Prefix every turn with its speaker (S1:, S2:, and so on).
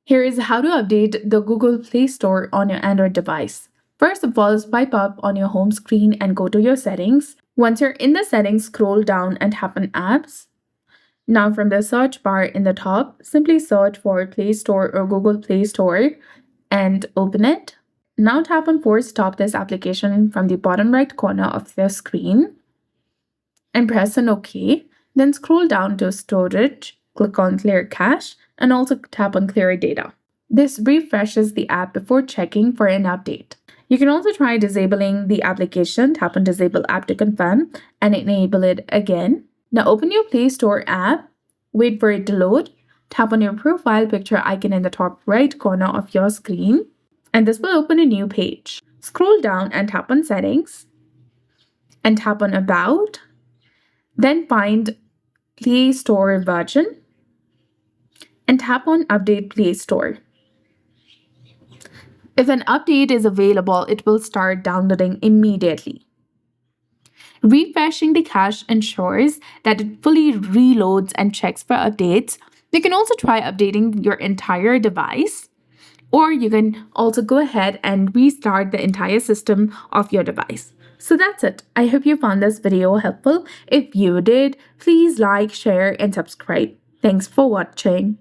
S1: Here is how to update the Google Play Store on your Android device. First of all, swipe up on your home screen and go to your settings. Once you're in the settings, scroll down and tap on Apps. Now from the search bar in the top, simply search for Play Store or Google Play Store and open it. Now tap on Force Stop this application from the bottom right corner of the screen and press on OK. Then scroll down to Storage, click on Clear Cache, and also tap on Clear Data. This refreshes the app before checking for an update. You can also try disabling the application, tap on Disable App to confirm, and enable it again. Now open your Play Store app, wait for it to load, tap on your profile picture icon in the top right corner of your screen, and this will open a new page. Scroll down and tap on Settings, and tap on About, then find Play Store version, and tap on Update Play Store. If an update is available, it will start downloading immediately. Refreshing the cache ensures that it fully reloads and checks for updates. You can also try updating your entire device, or you can also go ahead and restart the entire system of your device. So that's it. I hope you found this video helpful. If you did, please like, share, and subscribe. Thanks for watching.